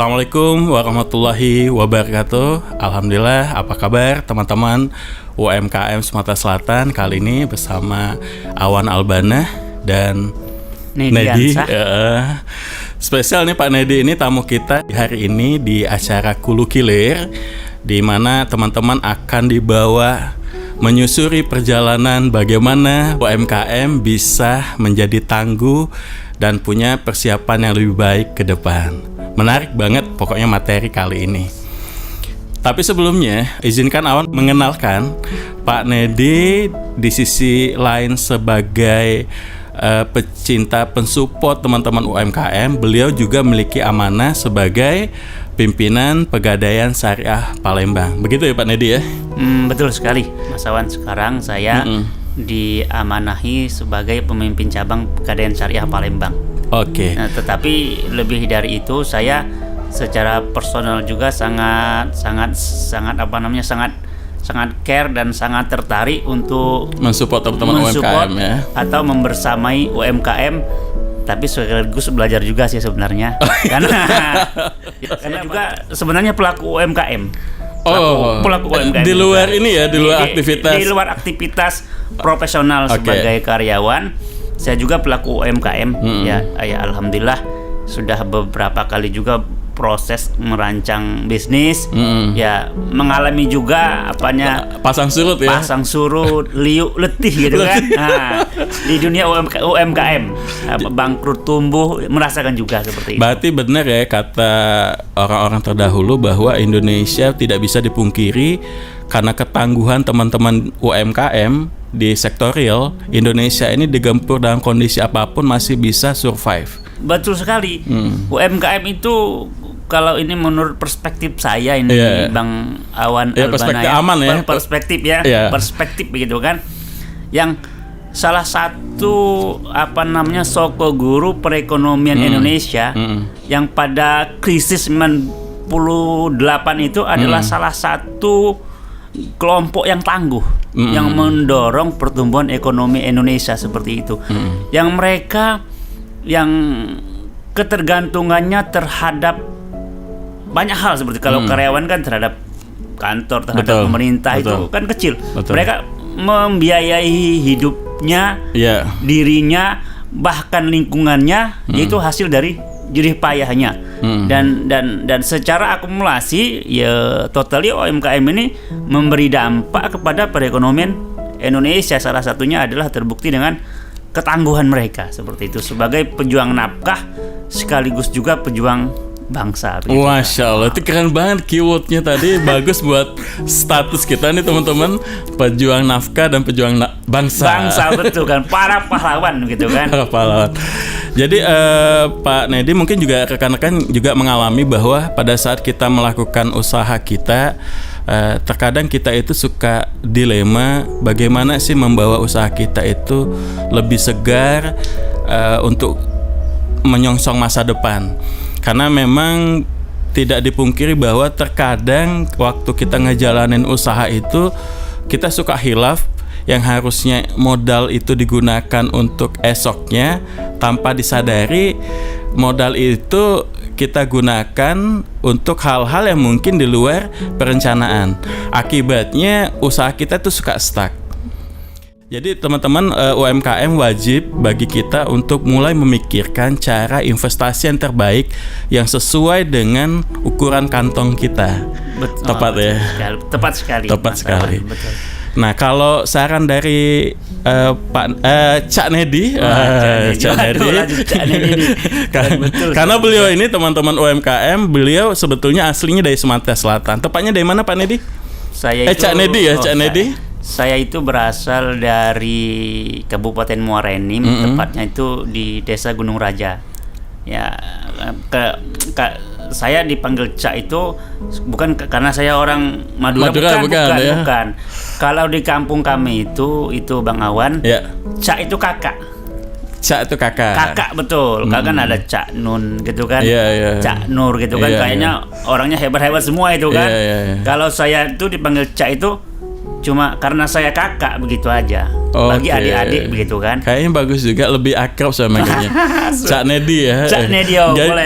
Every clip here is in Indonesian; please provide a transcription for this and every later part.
Assalamualaikum warahmatullahi wabarakatuh. Alhamdulillah, apa kabar teman-teman UMKM Sumatera Selatan? Kali ini bersama Awan Albana dan Nedi. Spesial nih Pak Nedi, ini tamu kita hari ini di acara Kulu Kilir, di mana teman-teman akan dibawa menyusuri perjalanan bagaimana UMKM bisa menjadi tangguh dan punya persiapan yang lebih baik ke depan. Menarik banget pokoknya materi kali ini. Tapi sebelumnya izinkan Awan mengenalkan Pak Nedi di sisi lain sebagai pecinta pensupport teman-teman UMKM. Beliau juga memiliki amanah sebagai pimpinan Pegadaian Syariah Palembang. Begitu ya Pak Nedi ya? Betul sekali Mas Awan. Sekarang saya diamanahi sebagai pemimpin cabang Pegadaian Syariah Palembang. Oke. Nah, tetapi lebih dari itu saya secara personal juga sangat care dan sangat tertarik untuk mensupport teman-teman UMKM ya, atau membersamai UMKM, tapi sekaligus belajar juga sih sebenarnya. Karena juga sebenarnya pelaku UMKM. Pelaku UMKM di luar juga. Ini ya, di luar aktivitas. Di luar aktivitas profesional sebagai karyawan. Saya juga pelaku UMKM ya alhamdulillah sudah beberapa kali juga proses merancang bisnis ya, mengalami juga pasang surut liuk letih gitu kan. Nah, di dunia UMKM bangkrut tumbuh merasakan juga seperti itu. Berarti benar ya kata orang-orang terdahulu bahwa Indonesia tidak bisa dipungkiri karena ketangguhan teman-teman UMKM di sektor real. Indonesia ini digempur dalam kondisi apapun masih bisa survive. Betul sekali. UMKM itu kalau ini menurut perspektif saya ini Bang Awan Albana perspektif aman ya. Perspektif begitu kan. Yang salah satu soko guru perekonomian Indonesia yang pada krisis 98 itu adalah salah satu kelompok yang tangguh yang mendorong pertumbuhan ekonomi Indonesia seperti itu. Yang mereka yang ketergantungannya terhadap banyak hal, seperti kalau karyawan kan terhadap kantor, terhadap pemerintah itu kan kecil. Mereka membiayai hidupnya, dirinya, bahkan lingkungannya, yaitu hasil dari jerih payahnya. Dan secara akumulasi ya totally UMKM ini memberi dampak kepada perekonomian Indonesia. Salah satunya adalah terbukti dengan ketangguhan mereka seperti itu sebagai pejuang nafkah sekaligus juga pejuang bangsa. Masya Allah, itu keren banget keywordnya tadi. Bagus buat status kita nih teman-teman, pejuang nafkah dan pejuang bangsa. Bangsa betul kan, para pahlawan gitu kan. Para pahlawan. Jadi Pak Nedi mungkin juga rekan-rekan juga mengalami bahwa pada saat kita melakukan usaha kita, terkadang kita itu suka dilema bagaimana sih membawa usaha kita itu lebih segar untuk menyongsong masa depan. Karena memang tidak dipungkiri bahwa terkadang waktu kita ngejalanin usaha itu kita suka hilaf, yang harusnya modal itu digunakan untuk esoknya, tanpa disadari modal itu kita gunakan untuk hal-hal yang mungkin di luar perencanaan. Akibatnya usaha kita tuh suka stuck. Jadi teman-teman UMKM wajib bagi kita untuk mulai memikirkan cara investasi yang terbaik yang sesuai dengan ukuran kantong kita. Tepat ya? Tepat sekali. Betul. Nah, kalau saran dari Cak Nedi, karena beliau ini teman-teman UMKM, beliau sebetulnya aslinya dari Sumatera Selatan. Tepatnya dari mana Pak Nedi? Cak Nedi ya, Cak Nedi. Saya itu berasal dari Kabupaten Muara Enim, tepatnya itu di Desa Gunung Raja. Ya, saya dipanggil Cak itu bukan karena saya orang Madura, bukan. Kalau di kampung kami itu Bang Awan, Cak itu kakak. Cak itu kakak. Kakak betul. Kan ada Cak Nun gitu kan. Cak Nur gitu kan. Kayaknya orangnya hebat-hebat semua itu kan. Kalau saya itu dipanggil Cak itu cuma karena saya kakak begitu aja. Bagi adik-adik begitu kan. Kayaknya bagus juga, lebih akrab sama manggilnya. Cak Nedi ya. Cak Nedi.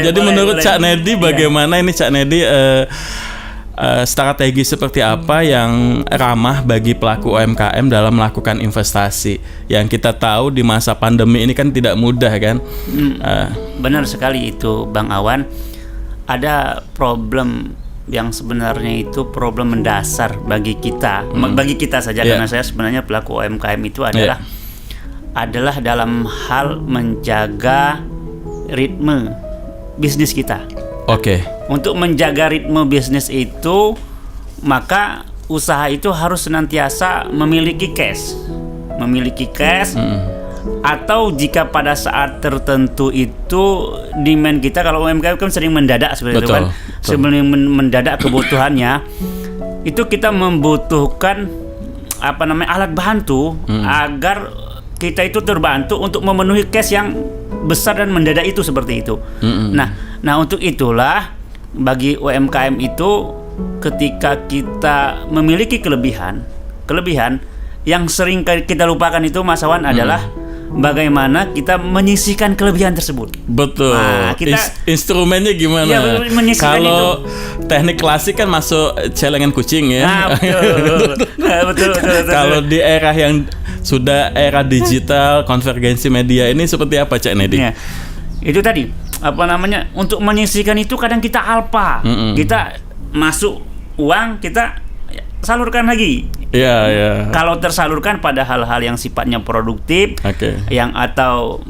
Jadi menurut Cak Nedi bagaimana ini Cak Nedi strategi seperti apa yang ramah bagi pelaku UMKM dalam melakukan investasi? Yang kita tahu di masa pandemi ini kan tidak mudah kan? Benar sekali itu Bang Awan. Ada problem yang sebenarnya itu problem mendasar bagi kita, bagi kita saja karena saya sebenarnya pelaku UMKM itu adalah dalam hal menjaga ritme bisnis kita. Untuk menjaga ritme bisnis itu, maka usaha itu harus senantiasa memiliki cash. Atau jika pada saat tertentu itu demand kita, kalau UMKM kan sering mendadak seperti itu kan. Sebelum mendadak kebutuhannya, itu kita membutuhkan alat bantu agar kita itu terbantu untuk memenuhi cash yang besar dan mendadak itu seperti itu. Nah untuk itulah bagi UMKM itu ketika kita memiliki kelebihan yang sering kita lupakan itu Mas Awan adalah bagaimana kita menyisihkan kelebihan tersebut. Betul. Nah, instrumennya gimana? Ya, kalau teknik klasik kan masuk celengan kucing ya. Nah, betul. Kalau di era yang sudah era digital, konvergensi media ini seperti apa Cak Nedi? Ya, itu tadi untuk menyisihkan itu kadang kita alpa. Kita masuk uang, kita salurkan lagi. Iya. Kalau tersalurkan pada hal-hal yang sifatnya produktif, yang atau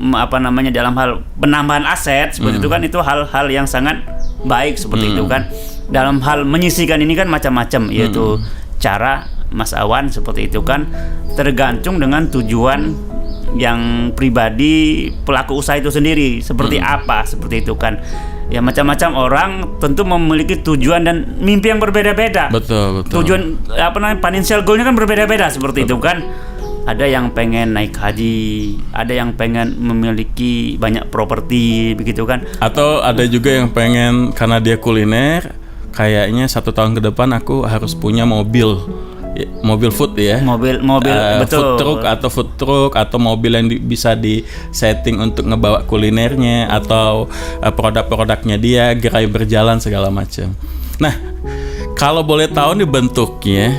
dalam hal penambahan aset seperti itu kan, itu hal-hal yang sangat baik seperti itu kan. Dalam hal menyisihkan ini kan macam-macam, yaitu cara Mas Awan seperti itu kan, tergantung dengan tujuan yang pribadi pelaku usaha itu sendiri seperti apa seperti itu kan. Ya macam-macam orang tentu memiliki tujuan dan mimpi yang berbeda-beda. Betul. Tujuan financial goalnya kan berbeda-beda seperti itu kan. Ada yang pengen naik haji, ada yang pengen memiliki banyak properti begitu kan. Atau ada juga yang pengen karena dia kuliner, kayaknya 1 tahun ke depan aku harus punya mobil food ya. Mobil betul. Food truck atau mobil yang bisa di setting untuk ngebawa kulinernya atau produk-produknya dia gerai berjalan segala macam. Nah, kalau boleh tahu nih bentuknya,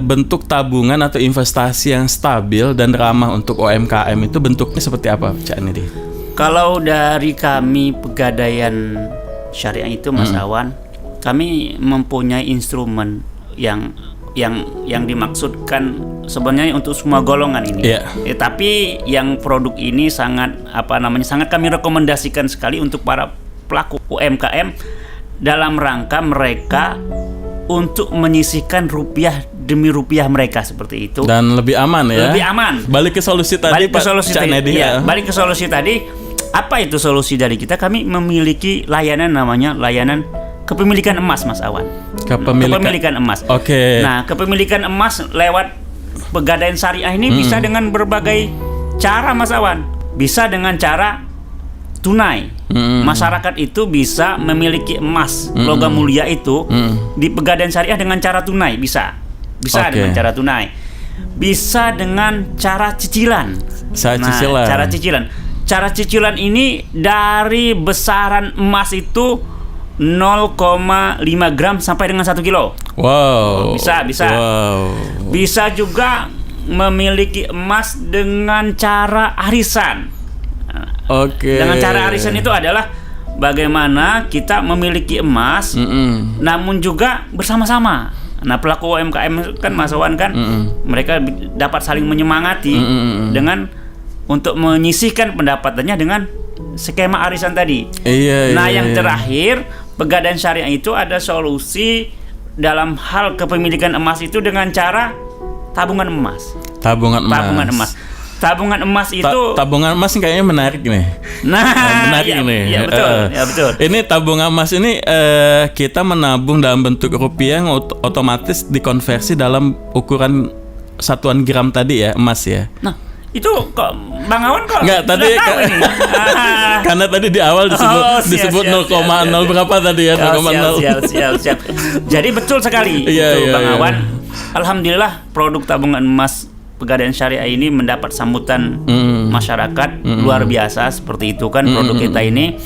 bentuk tabungan atau investasi yang stabil dan ramah untuk UMKM itu bentuknya seperti apa, Cak Nedi? Kalau dari kami Pegadaian Syariah itu Mas Awan, kami mempunyai instrumen yang dimaksudkan sebenarnya untuk semua golongan ini. Tapi yang produk ini sangat kami rekomendasikan sekali untuk para pelaku UMKM dalam rangka mereka untuk menyisihkan rupiah demi rupiah mereka seperti itu. Dan lebih aman ya. Lebih aman. Balik ke solusi tadi Balik ke solusi tadi. Apa itu solusi dari kita? Kami memiliki layanan namanya layanan kepemilikan emas, Mas Awan. Kepemilikan emas. Nah, kepemilikan emas lewat Pegadaian Syariah ini bisa dengan berbagai cara, Mas Awan. Bisa dengan cara tunai. Masyarakat itu bisa memiliki emas logam mulia itu di Pegadaian Syariah dengan cara tunai, bisa dengan cara tunai. Bisa dengan cara cicilan. Cara cicilan ini dari besaran emas itu 0,5 gram sampai dengan 1 kilo. Wow. Bisa. Wow. Bisa juga memiliki emas dengan cara arisan. Dengan cara arisan itu adalah bagaimana kita memiliki emas, namun juga bersama-sama. Nah, pelaku UMKM kan Mas Awan kan, mereka dapat saling menyemangati dengan untuk menyisihkan pendapatannya dengan skema arisan tadi. Yang terakhir, Pegadaian Syariah itu ada solusi dalam hal kepemilikan emas itu dengan cara tabungan emas. Tabungan emas itu tabungan emas kayaknya menarik nih. Menarik nih. Iya, betul. Ini tabungan emas ini kita menabung dalam bentuk rupiah yang otomatis dikonversi dalam ukuran satuan gram tadi ya, emas ya. Nah, itu kok Bang Awan kok nggak tadi karena tadi di awal disebut 0,0 berapa tadi ya, 0,0. Siap. Jadi betul sekali itu Bang Awan. alhamdulillah produk tabungan emas Pegadaian Syariah ini mendapat sambutan masyarakat luar biasa seperti itu kan produk kita ini.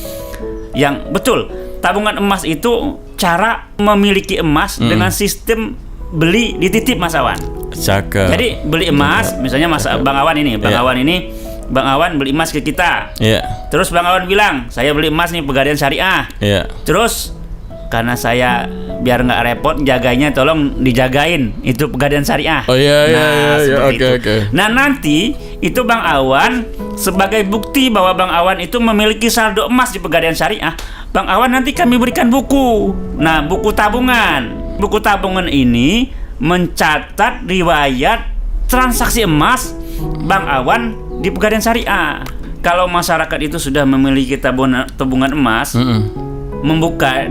Yang betul, tabungan emas itu cara memiliki emas dengan sistem beli dititip Mas Awan. Cakep. Jadi beli emas, misalnya Bang Awan ini, Bang Awan beli emas ke kita. Terus Bang Awan bilang, saya beli emas nih Pegadaian Syariah. Terus karena saya biar nggak repot jaganya, tolong dijagain itu Pegadaian Syariah. Oke. Nah nanti itu Bang Awan sebagai bukti bahwa Bang Awan itu memiliki saldo emas di Pegadaian Syariah, Bang Awan nanti kami berikan buku. Nah buku tabungan ini mencatat riwayat transaksi emas Bang Awan di Pegadaian Syariah. Kalau masyarakat itu sudah memiliki tabungan emas, membuka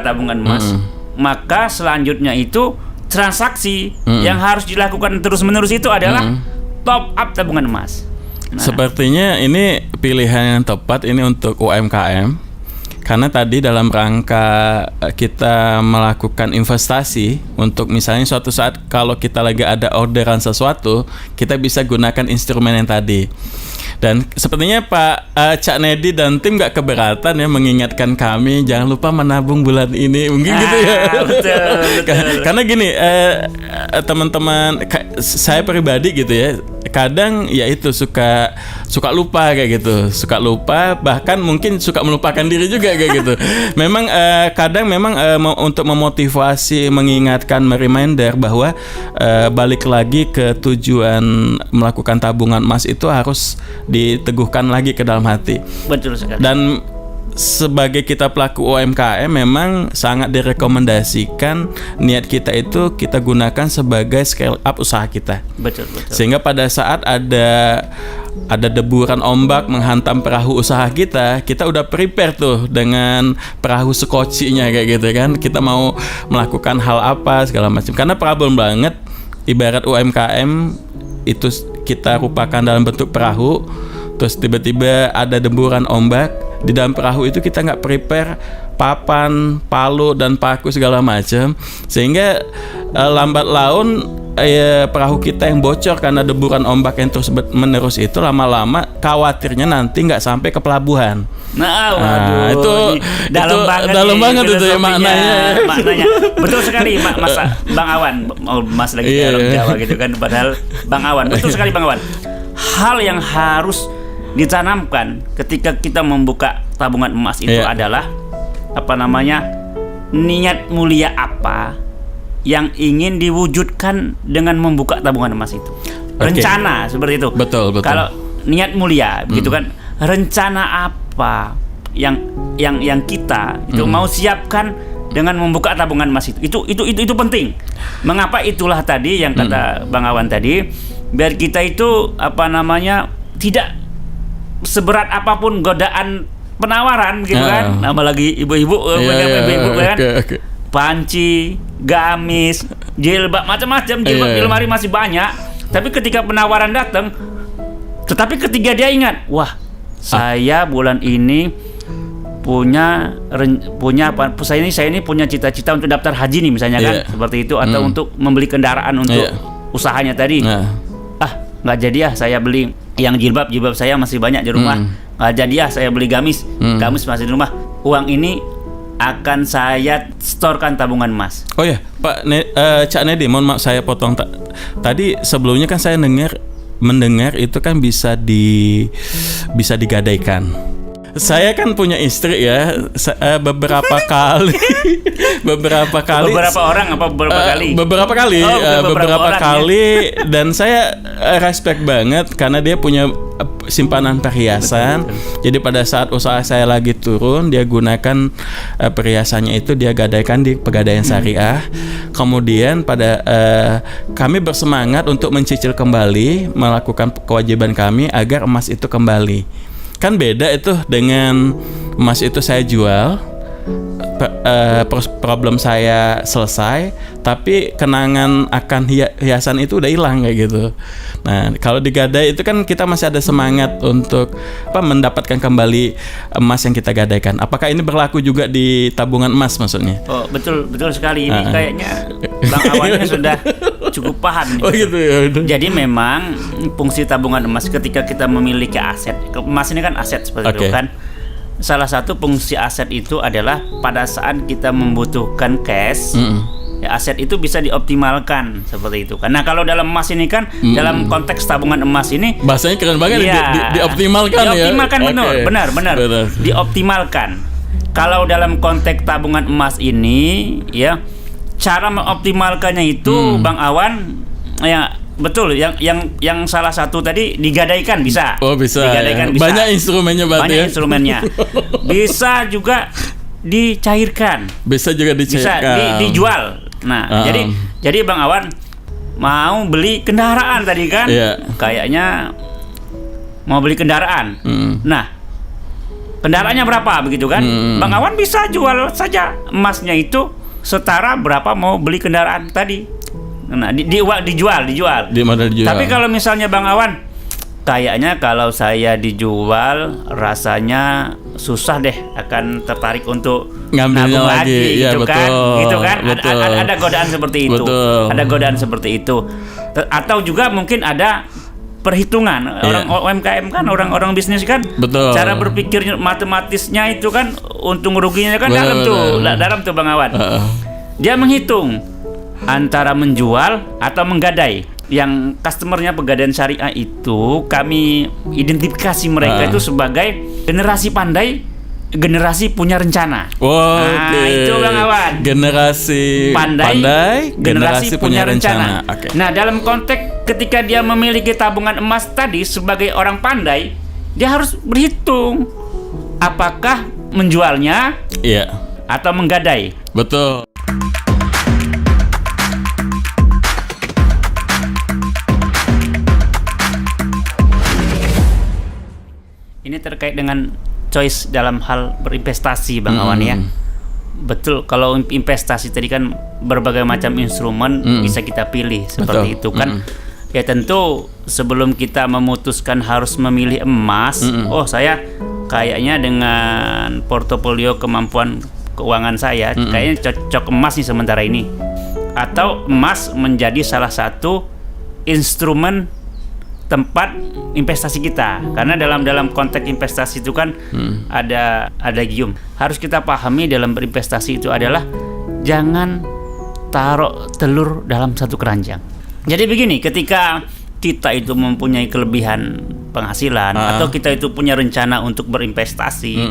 tabungan emas, maka selanjutnya itu transaksi yang harus dilakukan terus-menerus itu adalah top up tabungan emas. Sepertinya ini pilihan yang tepat ini untuk UMKM, karena tadi dalam rangka kita melakukan investasi untuk misalnya suatu saat kalau kita lagi ada orderan sesuatu, kita bisa gunakan instrumen yang tadi. Dan sepertinya Pak Cak Nedi dan tim gak keberatan ya mengingatkan kami jangan lupa menabung bulan ini, mungkin gitu ya. Betul. Karena gini, teman-teman, saya pribadi gitu ya, kadang ya itu suka lupa kayak gitu, bahkan mungkin suka melupakan diri juga kayak gitu. Memang kadang untuk memotivasi, mengingatkan, mereminder bahwa balik lagi ke tujuan melakukan tabungan emas itu harus diteguhkan lagi ke dalam hati. Betul sekali. Dan sebagai kita pelaku UMKM memang sangat direkomendasikan niat kita itu kita gunakan sebagai scale up usaha kita. Betul. Sehingga pada saat ada deburan ombak menghantam perahu usaha kita udah prepare tuh dengan perahu sekocinya kayak gitu kan. Kita mau melakukan hal apa segala macam. Karena problem banget ibarat UMKM itu kita rupakan dalam bentuk perahu, terus tiba-tiba ada deburan ombak, di dalam perahu itu kita nggak prepare papan, palu dan paku segala macam, sehingga lambat laun perahu kita yang bocor karena deburan ombak yang terus menerus itu lama-lama khawatirnya nanti nggak sampai ke pelabuhan. Itu dalam banget itu ya maknanya. Betul sekali Mas Bang Awan, Mas lagi orang Jawa gitu kan, padahal Bang Awan. Betul sekali Bang Awan. Hal yang harus ditanamkan ketika kita membuka tabungan emas itu adalah niat mulia apa yang ingin diwujudkan dengan membuka tabungan emas itu. Rencana seperti itu. Betul. Kalau niat mulia begitu kan, rencana apa yang kita itu mau siapkan dengan membuka tabungan emas itu penting. Mengapa? Itulah tadi yang kata Bang Awan tadi, biar kita itu tidak seberat apapun godaan penawaran gitu kan. Apalagi ibu-ibu kan. Panci, gamis, jilbab, macam-macam, jilbab di lemari masih banyak. Tapi ketika penawaran datang, ketika dia ingat, wah, saya bulan ini punya saya ini punya cita-cita untuk daftar haji nih misalnya kan, seperti itu, atau untuk membeli kendaraan untuk usahanya tadi. Nggak jadi saya beli yang jilbab saya masih banyak di rumah. Nggak jadi saya beli gamis masih di rumah. Uang ini akan saya storekan tabungan emas. Oh ya, Pak Cak Nedi, mohon maaf saya potong. Tadi sebelumnya kan saya mendengar itu kan bisa digadaikan. Saya kan punya istri ya, beberapa kali. Beberapa kali dan saya respect banget karena dia punya simpanan perhiasan. Jadi pada saat usaha saya lagi turun, dia gunakan perhiasannya itu dia gadaikan di Pegadaian Syariah. Kemudian kami bersemangat untuk mencicil kembali, melakukan kewajiban kami agar emas itu kembali. Kan beda itu dengan emas itu saya jual, problem saya selesai, tapi kenangan akan hiasan itu udah hilang kayak gitu. Nah, kalau di gadai itu kan kita masih ada semangat untuk mendapatkan kembali emas yang kita gadaikan. Apakah ini berlaku juga di tabungan emas maksudnya? Oh, betul sekali. Ini kayaknya Bang Awannya sudah cukup paham. Oh gitu ya. Jadi memang fungsi tabungan emas ketika kita memiliki aset, emas ini kan aset seperti itu kan. Salah satu fungsi aset itu adalah pada saat kita membutuhkan cash, ya aset itu bisa dioptimalkan seperti itu. Karena kalau dalam emas ini kan, dalam konteks tabungan emas ini, bahasanya keren banget ya, dioptimalkan ya. Dioptimalkan benar. Dioptimalkan. Kalau dalam konteks tabungan emas ini, ya cara mengoptimalkannya itu, Bang Awan, ya. Betul, yang salah satu tadi digadaikan bisa. Oh bisa. Digadaikan ya. Bisa. Banyak instrumennya berarti. Banyak instrumennya. Bisa juga dicairkan. Bisa juga dicairkan. Bisa dijual. Nah, jadi Bang Awan mau beli kendaraan tadi kan? Kayaknya mau beli kendaraan. Nah, kendaraannya berapa begitu kan? Bang Awan bisa jual saja emasnya itu setara berapa mau beli kendaraan tadi. Nah, dijual. Tapi kalau misalnya Bang Awan, kayaknya kalau saya dijual rasanya susah deh, akan tertarik untuk ngambilnya lagi gitu, ya, gitu kan? Betul. Ada godaan seperti itu. Betul. Ada godaan seperti itu. Atau juga mungkin ada perhitungan orang UMKM kan, orang bisnis kan. Betul. Cara berpikir matematisnya itu kan, untung ruginya kan dalam tuh Bang Awan. Dia menghitung antara menjual atau menggadai. Yang customernya Pegadaian Syariah itu kami identifikasi mereka itu sebagai generasi pandai, generasi punya rencana. Itu Bang Awan. Generasi pandai, generasi punya rencana. Nah, dalam konteks ketika dia memiliki tabungan emas tadi sebagai orang pandai, dia harus berhitung apakah menjualnya atau menggadai. Betul. Ini terkait dengan choice dalam hal berinvestasi, Bang Awan ya. Betul, kalau investasi tadi kan berbagai macam instrumen bisa kita pilih seperti itu kan. Ya tentu sebelum kita memutuskan harus memilih emas, saya kayaknya dengan portofolio kemampuan keuangan saya kayaknya cocok emas nih sementara ini. Atau emas menjadi salah satu instrumen tempat investasi kita, karena dalam konteks investasi itu kan ada gium. Harus kita pahami dalam berinvestasi itu adalah jangan taruh telur dalam satu keranjang. Jadi begini, ketika kita itu mempunyai kelebihan penghasilan atau kita itu punya rencana untuk berinvestasi,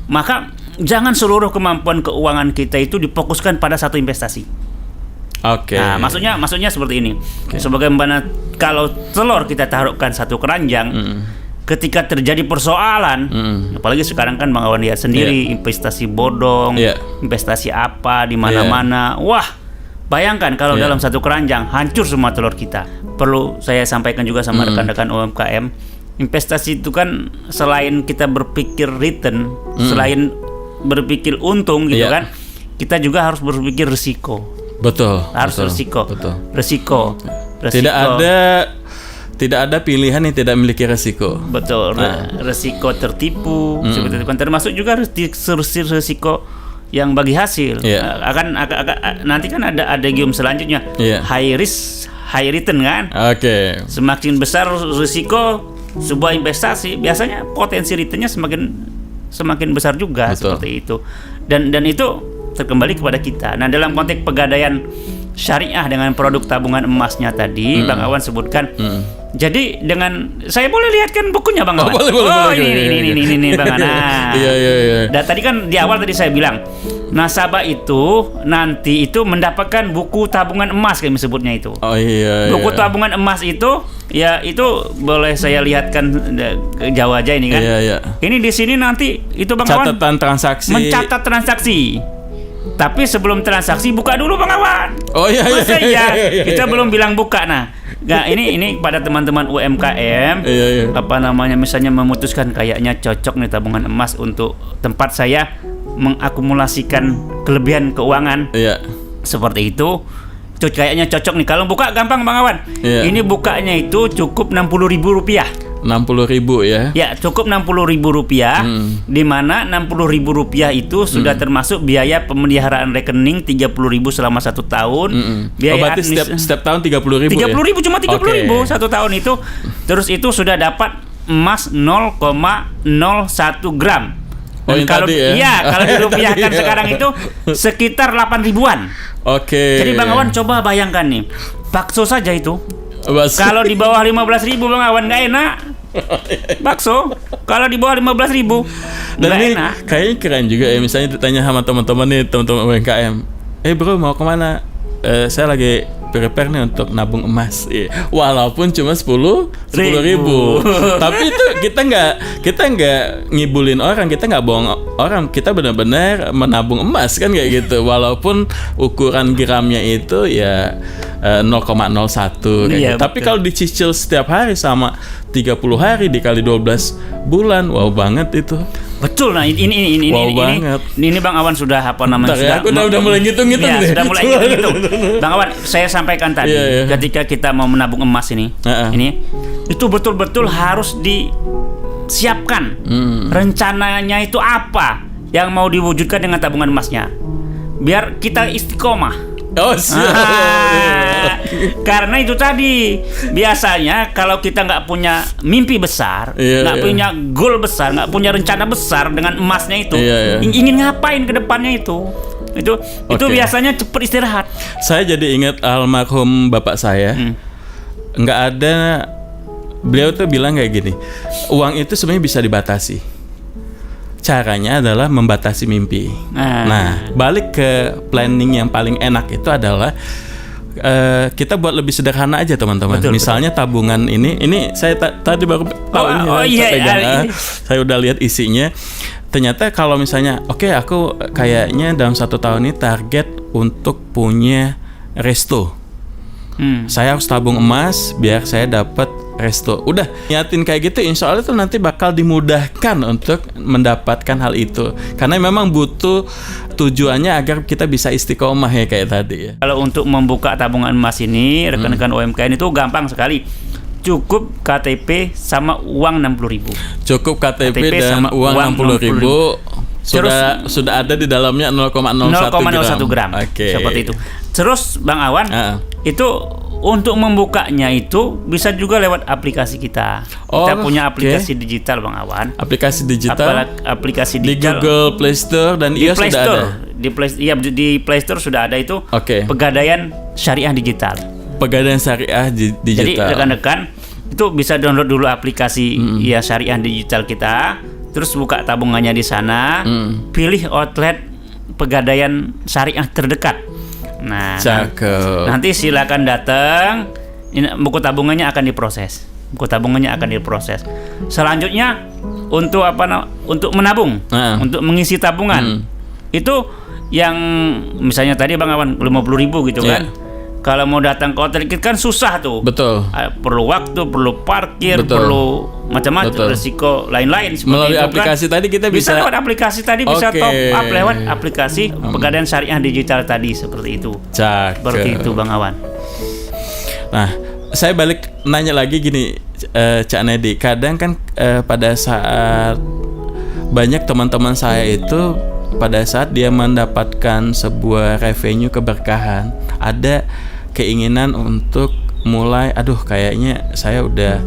maka jangan seluruh kemampuan keuangan kita itu difokuskan pada satu investasi. Nah, maksudnya seperti ini. Sebagaimana kalau telur kita taruhkan satu keranjang, ketika terjadi persoalan, apalagi sekarang kan Bang Awan lihat sendiri, investasi bodong, investasi apa di mana-mana. Wah, bayangkan kalau dalam satu keranjang hancur semua telur kita. Perlu saya sampaikan juga sama rekan-rekan UMKM, investasi itu kan selain kita berpikir return, selain berpikir untung gitu kan, kita juga harus berpikir risiko. Betul. Risiko. Tidak ada pilihan yang tidak memiliki resiko. Betul. Resiko tertipu, seperti itu kan, termasuk juga resiko yang bagi hasil. Akan nanti kan ada gium selanjutnya. High risk, high return kan. Semakin besar risiko sebuah investasi, biasanya potensi returnnya semakin besar juga. Betul. Seperti itu. Dan itu terkembali kepada kita. Nah, dalam konteks Pegadaian Syariah dengan produk tabungan emasnya tadi, Bang Awan sebutkan. Jadi dengan saya boleh lihatkan bukunya Bang Awan. Boleh. Ini Bang Ana. Iya. Dan tadi kan di awal tadi saya bilang, nasabah itu nanti itu mendapatkan buku tabungan emas kami sebutnya itu. Buku tabungan emas itu ya itu boleh saya lihatkan ke jauh aja ini kan. Ini di sini nanti itu Bang Awan mencatat transaksi. Tapi sebelum transaksi buka dulu Bang Awan. Kita belum bilang buka. Nah, Nah, ini pada teman-teman UMKM, apa namanya, misalnya memutuskan kayaknya cocok nih tabungan emas untuk tempat saya mengakumulasikan kelebihan keuangan. Seperti itu. Kayaknya cocok nih. Kalau buka gampang Bang Awan. Ini bukanya itu cukup Rp60.000. 60.000 ya? Ya, cukup Rp60.000. Di mana Rp60.000 itu sudah termasuk biaya pemeliharaan rekening 30.000 selama 1 tahun. Biaya berarti setiap tahun 30.000 ya? 30.000 cuma 30.000 1 tahun itu. Terus itu sudah dapat emas 0,01 gram. Dan kalau kalau dirupiahkan sekarang itu sekitar 8 ribuan. Jadi Bang Awan coba bayangkan nih, bakso saja itu. Kalau di bawah 15.000 Bang Awan nggak enak. Bakso kalau di bawah 15.000 nggak enak. Kayaknya keren juga ya, misalnya ditanya sama teman-teman nih, teman-teman UMKM, bro mau kemana? Saya lagi prepare nih untuk nabung emas, walaupun cuma 10.000. Tapi itu kita nggak ngibulin orang, kita nggak bohong orang, kita benar-benar menabung emas kan kayak gitu. Walaupun ukuran gramnya itu ya 0,01 kayak gitu. Tapi kalau dicicil setiap hari sama 30 hari dikali 12 bulan, wow banget itu. Betul. Nah ini Bang Awan sudah apa namanya? Aku udah mulai ngitung-ngitung ya, sudah mulai ngitung. Bang Awan, saya sampaikan tadi ketika kita mau menabung emas ini itu betul-betul harus disiapkan rencananya itu apa yang mau diwujudkan dengan tabungan emasnya, biar kita istiqomah. Karena itu tadi biasanya kalau kita nggak punya mimpi besar, nggak punya goal besar, nggak punya rencana besar dengan emasnya itu, ingin ngapain ke depannya itu biasanya cepet istirahat. Saya jadi ingat almarhum bapak saya, nggak ada, beliau tuh bilang kayak gini, uang itu sebenarnya bisa dibatasi. Caranya adalah membatasi mimpi. Nah, balik ke planning yang paling enak itu adalah kita buat lebih sederhana aja teman-teman. Misalnya tabungan ini saya tadi baru tahu saya udah lihat isinya. Ternyata kalau misalnya aku kayaknya dalam 1 tahun ini target untuk punya resto. Saya harus tabung emas biar saya dapat resto. Udah niatin kayak gitu, insya Allah tuh nanti bakal dimudahkan untuk mendapatkan hal itu. Karena memang butuh tujuannya agar kita bisa istiqomah ya kayak tadi ya. Kalau untuk membuka tabungan emas ini, rekan-rekan UMKM itu gampang sekali. Cukup KTP sama uang 60.000. Cukup KTP dan uang 60.000. Sudah ada di dalamnya 0,01 gram. Seperti itu. Terus Bang Awan, itu untuk membukanya itu bisa juga lewat aplikasi kita. Kita punya aplikasi digital Bang Awan. Aplikasi digital. Aplikasi di digital. Di Google Play Store dan iOS sudah ada. Di Play Store sudah ada itu. Pegadaian Syariah Digital. Pegadaian Syariah Digital. Jadi rekan-rekan itu bisa download dulu aplikasi Syariah Digital kita. Terus buka tabungannya di sana. Pilih outlet Pegadaian Syariah terdekat. Nah, nanti silakan datang. Buku tabungannya akan diproses. Selanjutnya untuk untuk menabung, untuk mengisi tabungan. Itu yang misalnya tadi Bang Awan 50.000 gitu kan. Kalau mau datang ke hotel kan susah tuh. Betul. Perlu waktu, perlu parkir, perlu macam-macam resiko lain-lain. Melalui aplikasi tadi kita bisa lewat aplikasi tadi bisa top up lewat aplikasi Pegadaian Syariah Digital tadi seperti itu. Seperti itu Bang Awan. Nah, saya balik nanya lagi gini, Cak Nedi. Kadang kan pada saat banyak teman-teman saya itu pada saat dia mendapatkan sebuah revenue keberkahan, ada keinginan untuk mulai, kayaknya saya udah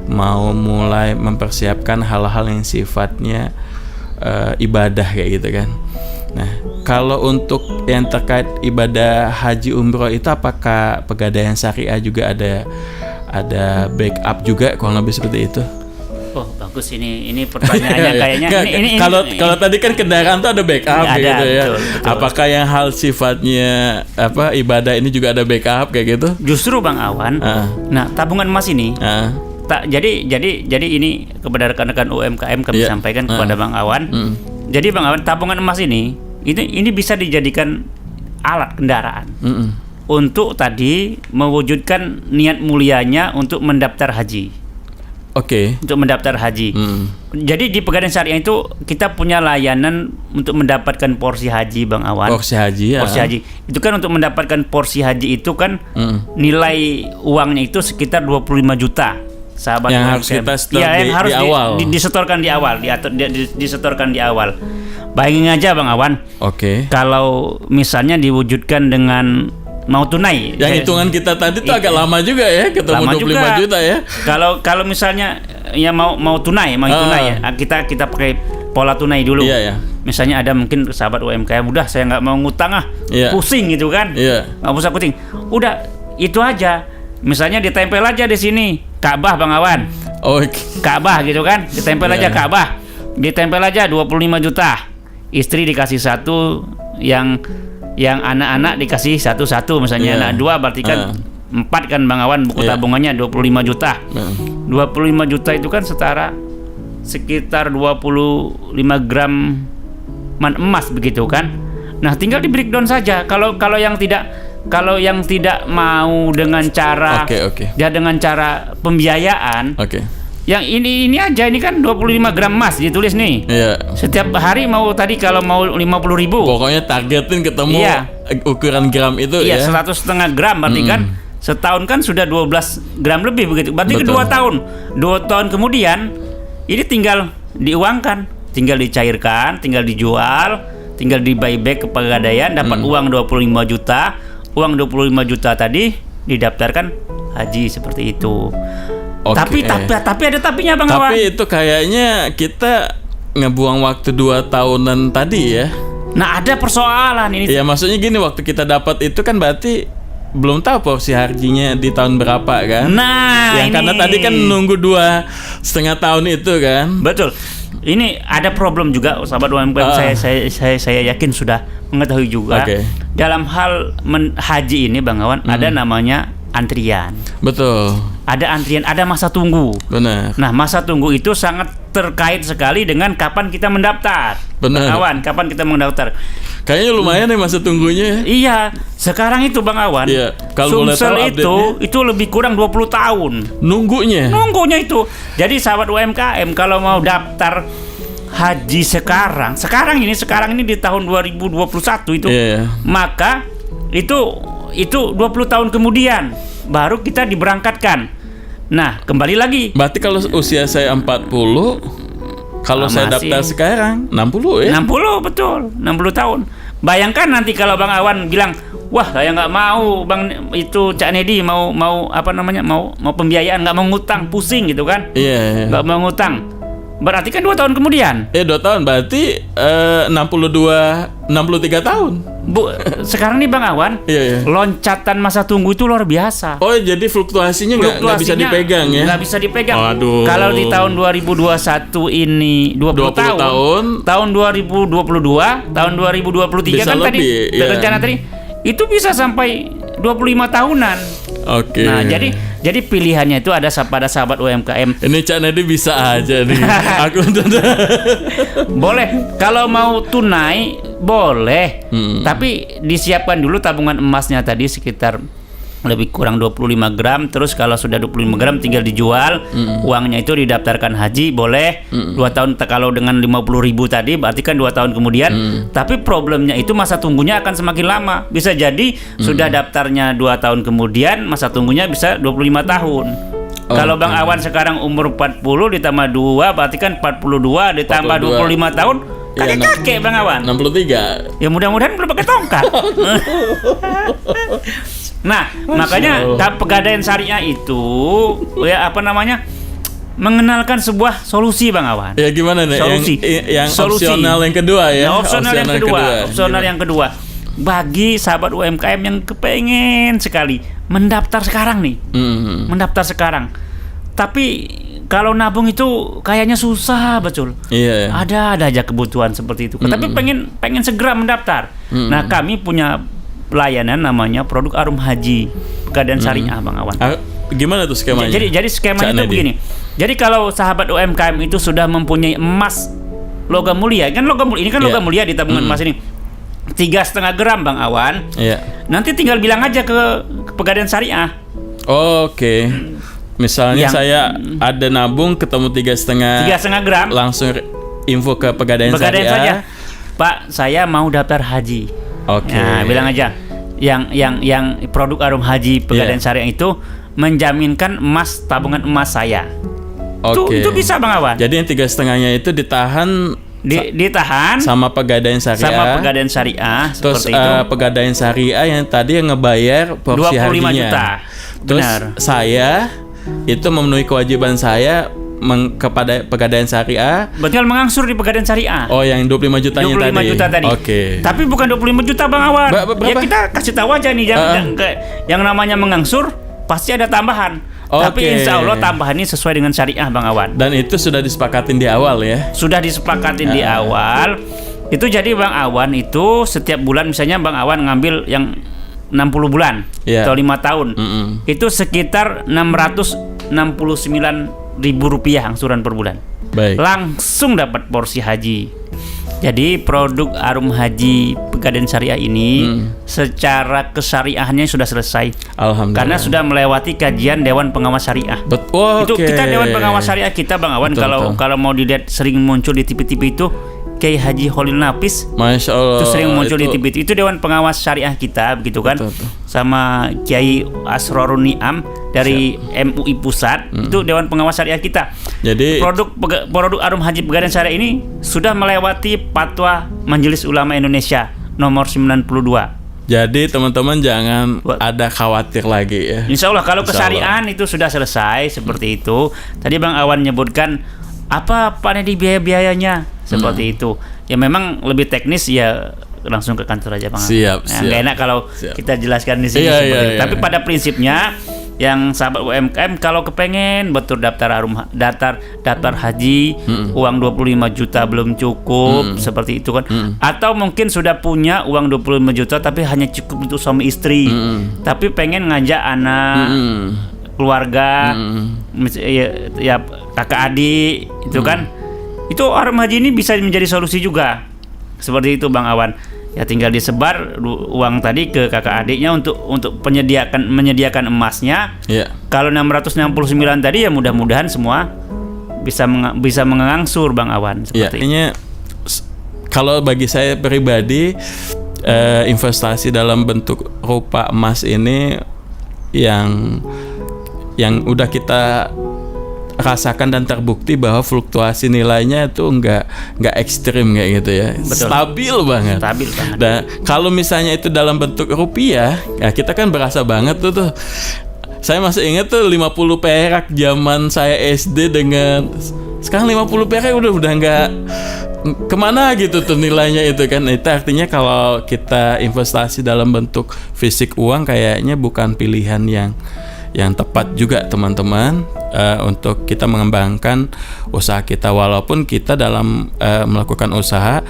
mau mulai mempersiapkan hal-hal yang sifatnya ibadah kayak gitu kan. Nah, kalau untuk yang terkait ibadah haji umroh itu, apakah Pegadaian Syariah juga ada backup juga kalau lebih seperti itu? Oh bagus, ini pertanyaannya kayaknya. Kalau tadi kan kendaraan tuh ada backup gitu ya. Betul. Apakah yang hal sifatnya ibadah ini juga ada backup kayak gitu? Justru Bang Awan. Nah, tabungan emas ini. Jadi ini kepada rekan-rekan UMKM kami sampaikan kepada Bang Awan. Jadi Bang Awan, tabungan emas ini bisa dijadikan alat kendaraan. untuk tadi mewujudkan niat mulianya untuk mendaftar haji. Oke. Untuk mendaftar haji. Jadi di Pegadaian Syariah itu kita punya layanan untuk mendapatkan porsi haji, Bang Awan. Porsi haji ya. Porsi haji. Itu kan untuk mendapatkan porsi haji itu kan nilai uangnya itu sekitar 25 juta. Sahabat yang UMKM. Harus kita setor yang harus di awal. Disetorkan di awal, disetorkan di awal. Bayangin aja Bang Awan. Oke. Kalau misalnya diwujudkan dengan mau tunai. Yang hitungan kita tadi tuh agak lama juga ya, ketemu lama 25 juga. juta ya. Kalau misalnya ya mau tunai ya, kita pakai pola tunai dulu. Iya, ya. Misalnya ada mungkin sahabat UMKM, udah saya nggak mau ngutang pusing gitu kan. Nggak usah pusing. Udah itu aja. Misalnya ditempel aja di sini Ka'bah Bang Awan. Ka'bah gitu kan, ditempel aja Ka'bah. Ditempel aja 25 juta. Istri dikasih satu, yang anak-anak dikasih satu misalnya anak 2 berarti kan 4 kan Bang Awan, buku tabungannya 25 juta. 25 juta itu kan setara sekitar 25 gram emas begitu kan. Nah, tinggal di breakdown saja. Kalau yang tidak mau dengan cara ya dengan cara pembiayaan. Yang ini aja, ini kan 25 gram emas ditulis nih. Setiap hari mau tadi kalau mau 50.000. Pokoknya targetin ketemu ukuran gram itu ya. 100,5 gram berarti kan setahun kan sudah 12 gram lebih begitu. Berarti ke 2 tahun. 2 tahun kemudian ini tinggal diuangkan, tinggal dicairkan, tinggal dijual, tinggal di buyback ke Pegadaian, dapat uang 25 juta. Uang 25 juta tadi didaftarkan haji seperti itu. Tapi ada tapinya Bang Awan. Tapi itu kayaknya kita ngebuang waktu 2 tahunan tadi ya. Nah, ada persoalan ini. Ya maksudnya gini, waktu kita dapat itu kan berarti belum tahu porsi hajinya di tahun berapa kan. Nah, karena tadi kan nunggu 2,5 tahun itu kan. Betul. Ini ada problem juga sahabat UMKM. Saya yakin sudah mengetahui juga. Dalam hal haji ini Bang Awan ada namanya antrian. Betul. Ada antrian, ada masa tunggu. Benar. Nah, masa tunggu itu sangat terkait sekali dengan kapan kita mendaftar. Benar. Bang Awan, kapan kita mendaftar? Kayaknya lumayan ya masa tunggunya. Iya, sekarang itu Bang Awan. Iya. Kalau Sumsel itu lebih kurang 20 tahun. Nunggunya itu. Jadi sahabat UMKM kalau mau daftar haji sekarang ini di tahun 2021 itu, maka itu 20 tahun kemudian baru kita diberangkatkan. Nah, kembali lagi. Berarti kalau usia saya 40, kalau saya daftar sekarang 60 ya? 60 betul, 60 tahun. Bayangkan nanti kalau Bang Awan bilang, wah saya nggak mau Bang itu Cak Nedi mau pembiayaan, nggak mau ngutang, pusing gitu kan? Nggak mau ngutang. Berarti kan 2 tahun kemudian. 2 tahun berarti 63 tahun. Sekarang nih Bang Awan, loncatan masa tunggu itu luar biasa. Oh, jadi fluktuasinya nggak bisa dipegang ya? Nggak bisa dipegang. Aduh. Kalau di tahun 2021 ini 20 tahun, tahun 2022, tahun 2023 bisa kan lebih, tadi rencana tadi itu bisa sampai 25 tahunan. Nah, jadi pilihannya itu ada pada sahabat UMKM. Ini Cak Nedi bisa aja nih. Aku boleh kalau mau tunai boleh. Tapi disiapkan dulu tabungan emasnya tadi sekitar lebih kurang 25 gram. Terus kalau sudah 25 gram tinggal dijual. Uangnya itu didaftarkan haji boleh. 2 tahun kalau dengan 50.000 tadi berarti kan 2 tahun kemudian. Tapi problemnya itu masa tunggunya akan semakin lama. Bisa jadi sudah daftarnya 2 tahun kemudian masa tunggunya bisa 25 tahun. Kalau Bang Awan sekarang umur 40 ditambah 2 berarti kan 42 ditambah 25 tahun. Kakek Bang Awan 63. Ya mudah-mudahan belum pakai tongkat. Nah, makanya Pegadaian Syariah itu mengenalkan sebuah solusi Bang Awan. Ya gimana nih? Solusi. Opsional yang kedua ya. Opsional yang kedua. Bagi sahabat UMKM yang kepengen sekali mendaftar sekarang nih. Mendaftar sekarang. Tapi kalau nabung itu kayaknya susah betul. Ada aja kebutuhan seperti itu. Tapi pengen segera mendaftar. Nah, kami punya pelayanan namanya produk Arum Haji Pegadaian Syariah Bang Awan. Gimana tuh skemanya? Jadi skemanya itu begini. Jadi kalau sahabat UMKM itu sudah mempunyai emas logam mulia, kan logam mulia ini kan logam mulia di tabungan emas ini. 3,5 gram Bang Awan. Iya. Nanti tinggal bilang aja ke Pegadaian Syariah. Oke. Misalnya saya ada nabung ketemu 3,5 gram, langsung info ke Pegadaian Syariah. Pak, saya mau daftar haji. Oke. Nah, bilang aja yang produk Arum Haji Pegadaian Syariah itu menjaminkan tabungan emas saya. Oke. Itu bisa Bang Awan. Jadi yang 3,5-nya itu ditahan sama Pegadaian Syariah. Terus Pegadaian Syariah yang tadi yang ngebayar porsi 25 hajinya. juta. Terus Benar. saya itu memenuhi kewajiban saya kepada Pegadaian Syariah. Betul, mengangsur di Pegadaian Syariah. Oh, yang 25 jutanya 25 juta tadi. Oke. Tapi bukan 25 juta Bang Awan. Ya kita kasih tahu aja nih yang namanya mengangsur pasti ada tambahan. Tapi insya Allah tambahan ini sesuai dengan syariah Bang Awan. Dan itu sudah disepakatin di awal ya? Sudah disepakatin di awal. Itu jadi Bang Awan itu setiap bulan misalnya Bang Awan ngambil yang 60 bulan atau 5 tahun. Itu sekitar 669.000 rupiah angsuran per bulan. Baik. Langsung dapat porsi haji. Jadi produk Arum Haji Pegadaian Syariah ini secara kesyariahannya sudah selesai. Alhamdulillah. Karena sudah melewati kajian Dewan Pengawas Syariah. Betul. Itu kita Dewan Pengawas Syariah kita Bang Awan, kalau mau dilihat sering muncul di TV-TV itu Kiai Haji Khalil Nafis. Masya Allah. Itu sering muncul di TV. Itu Dewan Pengawas Syariah kita begitu kan. Betul. Sama Kiai Asrorun Ni'am dari MUI Pusat. Itu Dewan Pengawas Syariah kita. Jadi produk Arum Haji Pegadaian Syariah ini sudah melewati Fatwa Majelis Ulama Indonesia nomor 92. Jadi teman-teman jangan ada khawatir lagi ya. Insya Allah kalau kesyariahan itu sudah selesai seperti itu. Tadi Bang Awan nyebutkan apa Pak Nedi biaya-biayanya seperti itu. Ya memang lebih teknis ya langsung ke kantor aja Bang. Siap. Nggak enak kalau kita jelaskan di sini seperti itu. Tapi pada prinsipnya yang sahabat UMKM kalau kepengen betul daftar haji, uang 25 juta belum cukup seperti itu kan. Atau mungkin sudah punya uang 25 juta tapi hanya cukup untuk suami istri. Tapi pengen ngajak anak, keluarga, ya kakak adik itu kan. Itu Arum Haji ini bisa menjadi solusi juga. Seperti itu Bang Awan. Ya tinggal disebar uang tadi ke kakak adiknya untuk menyediakan emasnya. Kalau 669 tadi ya mudah-mudahan semua bisa mengangsur Bang Awan seperti ini. Kalau bagi saya pribadi investasi dalam bentuk rupa emas ini yang udah kita rasakan dan terbukti bahwa fluktuasi nilainya itu nggak ekstrim kayak gitu ya. Betul. Stabil banget. Dan kalau misalnya itu dalam bentuk rupiah, ya kita kan berasa banget tuh. Saya masih ingat tuh 50 perak zaman saya SD dengan sekarang 50 perak udah nggak kemana gitu tuh nilainya itu kan. Itu artinya kalau kita investasi dalam bentuk fisik uang kayaknya bukan pilihan yang tepat juga teman-teman untuk kita mengembangkan usaha kita, walaupun kita dalam melakukan usaha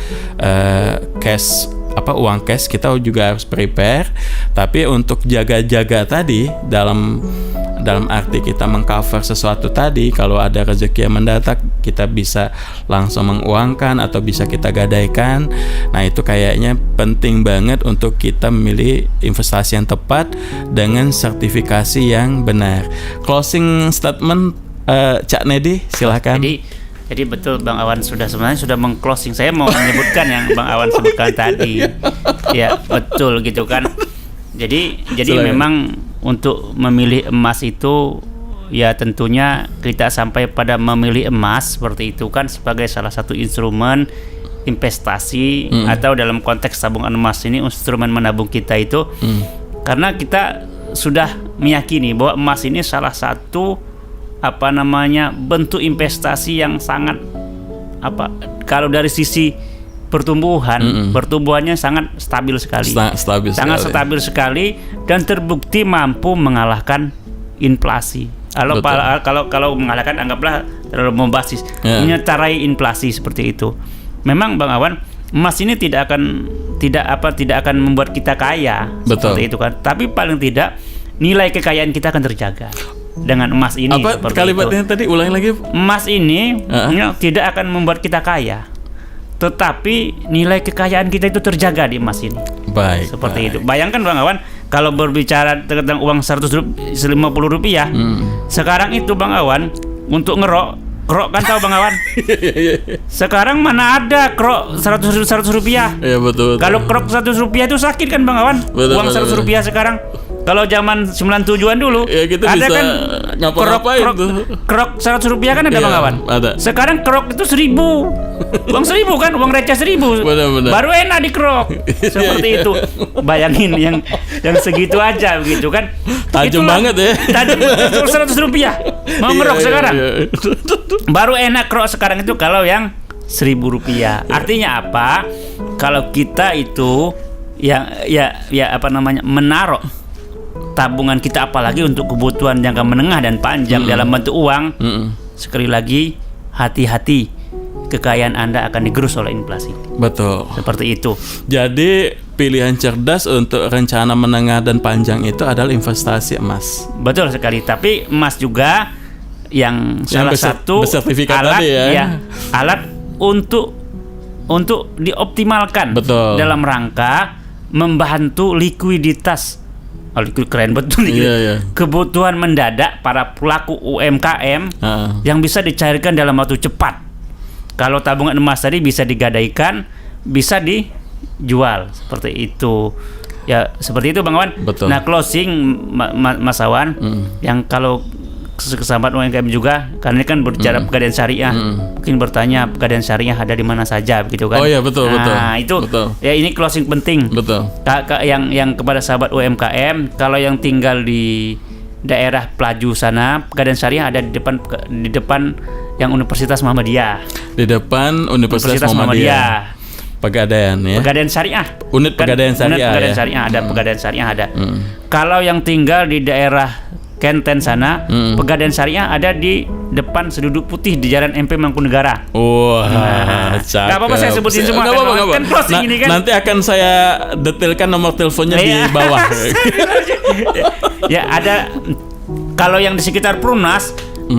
uang cash kita juga harus prepare, tapi untuk jaga-jaga tadi dalam arti kita mengcover sesuatu tadi, kalau ada rezeki yang mendatang kita bisa langsung menguangkan atau bisa kita gadaikan. Nah itu kayaknya penting banget untuk kita memilih investasi yang tepat dengan sertifikasi yang benar. Closing statement Cak Nedi, silakan. Jadi betul Bang Awan sebenarnya sudah mengclosing. Saya mau menyebutkan yang Bang Awan sebutkan tadi. Ya betul gitu kan. Jadi memang untuk memilih emas itu ya tentunya kita sampai pada memilih emas seperti itu kan sebagai salah satu instrumen investasi atau dalam konteks tabungan emas ini instrumen menabung kita itu karena kita sudah meyakini bahwa emas ini salah satu bentuk investasi yang sangat kalau dari sisi pertumbuhannya sangat stabil sekali. Sangat stabil sekali dan terbukti mampu mengalahkan inflasi. Kalau mengalahkan anggaplah terlalu membasis, menyeterai inflasi seperti itu. Memang Bang Awan, emas ini tidak akan membuat kita kaya seperti itu kan. Tapi paling tidak nilai kekayaan kita akan terjaga dengan emas ini. Apa kalimatnya tadi ulangi lagi? Emas ini tidak akan membuat kita kaya, tetapi nilai kekayaan kita itu terjaga di emas ini. Baik. Seperti itu. Bayangkan Bang Awan, kalau berbicara tentang uang 150 rupiah, sekarang itu Bang Awan untuk ngerok kan tahu Bang Awan? Sekarang mana ada krok 100 rupiah? Iya betul. Kalau krok 100 rupiah itu sakit kan Bang Awan? Betul, uang 100 rupiah sekarang. Kalau zaman 97-an dulu, ya, kita ada bisa kan krok 100 rupiah kan ada Bang Awan? Ada. Sekarang krok itu 1000. Uang 1000 kan, uang receh 1000. Benar. Baru enak di krok. Seperti itu. Bayangin yang segitu aja begitu kan. Tajam banget ya. Tajam 100 rupiah. Mau ngerok sekarang. Baru enak krok sekarang itu kalau yang 1000 rupiah. Artinya apa? Kalau kita itu menaruh tabungan kita, apalagi untuk kebutuhan jangka menengah dan panjang dalam bentuk uang, sekali lagi hati-hati, kekayaan Anda akan digerus oleh inflasi. Betul. Seperti itu. Jadi pilihan cerdas untuk rencana menengah dan panjang itu adalah investasi emas. Betul sekali. Tapi emas juga yang salah satu alat alat untuk dioptimalkan. Betul. Dalam rangka membantu likuiditas. Keren betul nih. Kebutuhan mendadak para pelaku UMKM yang bisa dicairkan dalam waktu cepat. Kalau tabungan emas tadi bisa digadaikan, bisa dijual, seperti itu. Ya, seperti itu Bang Awan. Betul. Nah, closing Mas Awan, yang kalau sahabat UMKM juga, karena ini kan berbicara pegadaian syariah, mungkin bertanya pegadaian syariah ada di mana saja, begitu kan? Oh iya, betul. Nah itu betul. Ya, ini closing penting. Betul. Yang kepada sahabat UMKM, kalau yang tinggal di daerah Pelaju sana, pegadaian syariah ada di depan yang Universitas Muhammadiyah. Di depan Universitas Muhammadiyah. Pegadaian ya. Pegadaian syariah. Unit pegadaian syariah. Pegadaian syariah ada, pegadaian syariah ada. Kalau yang tinggal di daerah Kenten sana, pegadaian syariah ada di depan Seduduk Putih di Jalan MP Mangkunegara. Wah, cakep. Gak apa-apa saya sebutin semua. Kan closing ini kan. Nanti akan saya detailkan nomor teleponnya di bawah. Ya, ada. Kalau yang di sekitar Perumnas,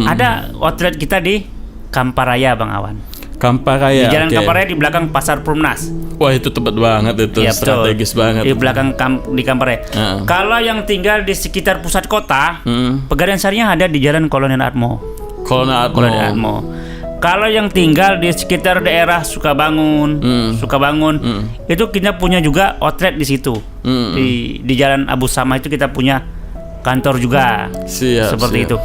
ada outlet kita di Kamparaya Bang Awan. Kamparaya. Di Jalan Kamparaya di belakang Pasar Perumnas. Wah, itu tepat banget itu, ya, strategis banget. Di belakang di Kamparaya. Kalau yang tinggal di sekitar pusat kota, pegadaian syariah ada di Jalan Kolonel Atmo. Kolonel Atmo. Kalau yang tinggal di sekitar daerah Sukabangun, itu kita punya juga outlet di situ. Di Jalan Abu Sama itu kita punya kantor juga. Seperti itu.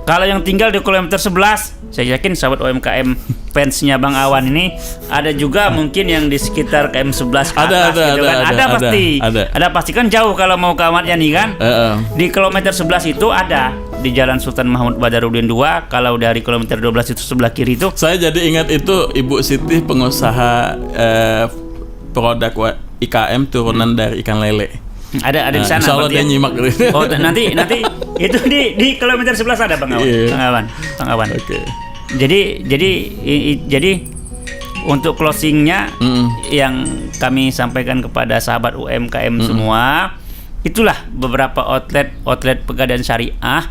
Kalau yang tinggal di kilometer 11, saya yakin sahabat UMKM fansnya Bang Awan ini ada juga mungkin yang di sekitar KM 11 ke atas gitu kan. Ada pasti kan jauh kalau mau ke Ahmad Yani kan. Di kilometer 11 itu ada di Jalan Sultan Mahmud Badarudin 2. Kalau dari kilometer 12 itu sebelah kiri itu. Saya jadi ingat itu Ibu Siti pengusaha produk IKM turunan dari ikan lele. Ada di sana. Insyaallah dia nyimak. Oh, nanti itu di kilometer 11 ada Bang Awan. Bang Awan. Oke. Jadi untuk closingnya yang kami sampaikan kepada sahabat UMKM semua, itulah beberapa outlet pegadaian syariah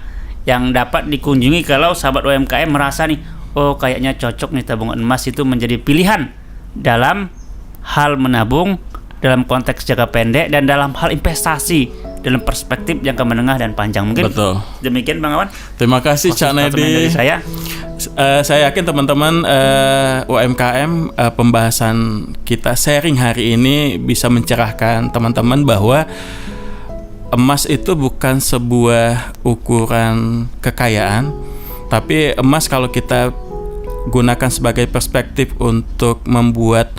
yang dapat dikunjungi kalau sahabat UMKM merasa nih, oh kayaknya cocok nih tabungan emas itu menjadi pilihan dalam hal menabung, dalam konteks jangka pendek, dan dalam hal investasi dalam perspektif jangka menengah dan panjang. Mungkin betul. Demikian Bang Awan. Terima kasih Cak Nedi. Saya yakin teman-teman UMKM pembahasan kita sharing hari ini bisa mencerahkan teman-teman bahwa emas itu bukan sebuah ukuran kekayaan, tapi emas kalau kita gunakan sebagai perspektif untuk membuat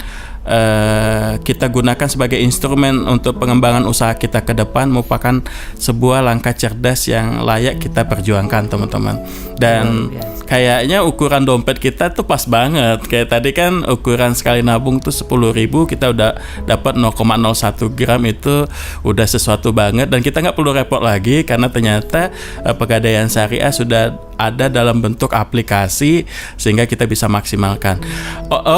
kita gunakan sebagai instrumen untuk pengembangan usaha kita ke depan merupakan sebuah langkah cerdas yang layak kita perjuangkan teman-teman. Dan kayaknya ukuran dompet kita tuh pas banget. Kayak tadi kan ukuran sekali nabung tuh 10.000, kita udah dapat 0,01 gram, itu udah sesuatu banget. Dan kita nggak perlu repot lagi karena ternyata pegadaian syariah sudah ada dalam bentuk aplikasi sehingga kita bisa maksimalkan.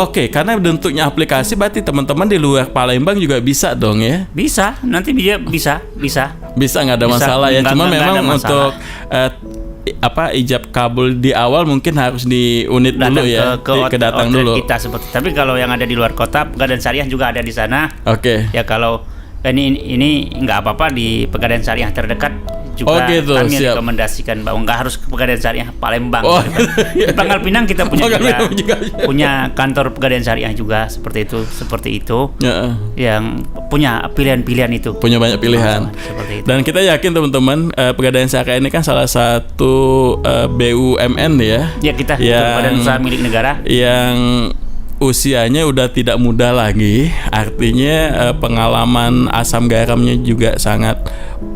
Oke, karena bentuknya aplikasi berarti teman-teman di luar Palembang juga bisa dong ya? Bisa, nanti dia bisa. Bisa, nggak ada masalah ya. Cuma memang untuk ijab kabul di awal mungkin harus di unit dulu ya, kedatang dulu. Kita seperti. Tapi kalau yang ada di luar kota, Pegadaian Syariah juga ada di sana. Oke. Ya kalau ini nggak apa-apa di Pegadaian Syariah terdekat juga gitu, kami siap. Rekomendasikan bahwa nggak harus ke Pegadaian Syariah Palembang. Oh, gitu kan. Di Pangkal Pinang kita punya juga. Punya kantor Pegadaian Syariah juga seperti itu. Ya. Yang punya pilihan-pilihan itu. Punya banyak pilihan. Seperti itu. Dan kita yakin teman-teman, Pegadaian Syariah ini kan salah satu BUMN ya. Ya, kita badan usaha milik negara. Yang usianya udah tidak muda lagi, artinya pengalaman asam garamnya juga sangat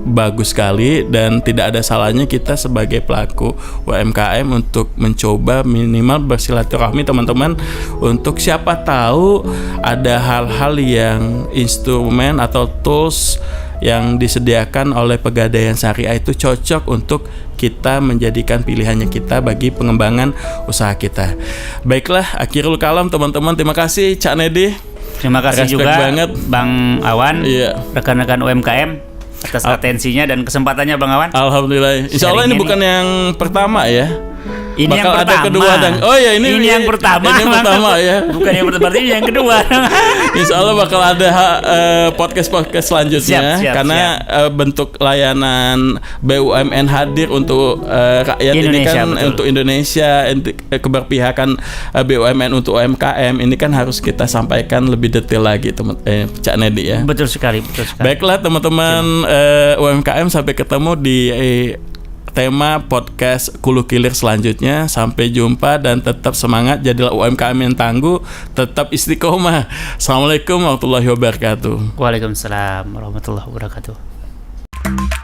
bagus sekali, dan tidak ada salahnya kita sebagai pelaku UMKM untuk mencoba minimal bersilaturahmi teman-teman, untuk siapa tahu ada hal-hal yang instrumen atau tools yang disediakan oleh Pegadaian Syariah itu cocok untuk kita menjadikan pilihannya kita bagi pengembangan usaha kita. Baiklah, akhirul kalam teman-teman. Terima kasih Cak Nedi. Terima kasih Respect juga banget Bang Awan, rekan-rekan UMKM atas atensinya dan kesempatannya Bang Awan. Alhamdulillah. Insya Allah ini bukan yang pertama ya. Ini bakal yang ada pertama. kedua dan ini yang pertama. Ini yang pertama ya. Bukan yang pertama, berarti ini yang kedua. Insya Allah bakal ada podcast selanjutnya. Siap, karena bentuk layanan BUMN hadir untuk rakyat Indonesia, ini kan betul. Untuk Indonesia, keberpihakan BUMN untuk UMKM ini kan harus kita sampaikan lebih detail lagi Cak Nedi ya. Betul sekali. Baiklah teman-teman UMKM, sampai ketemu di tema podcast Kulu Kilir selanjutnya. Sampai jumpa dan tetap semangat, jadilah UMKM yang tangguh, tetap istiqomah. Assalamualaikum warahmatullahi wabarakatuh. Waalaikumsalam warahmatullahi wabarakatuh.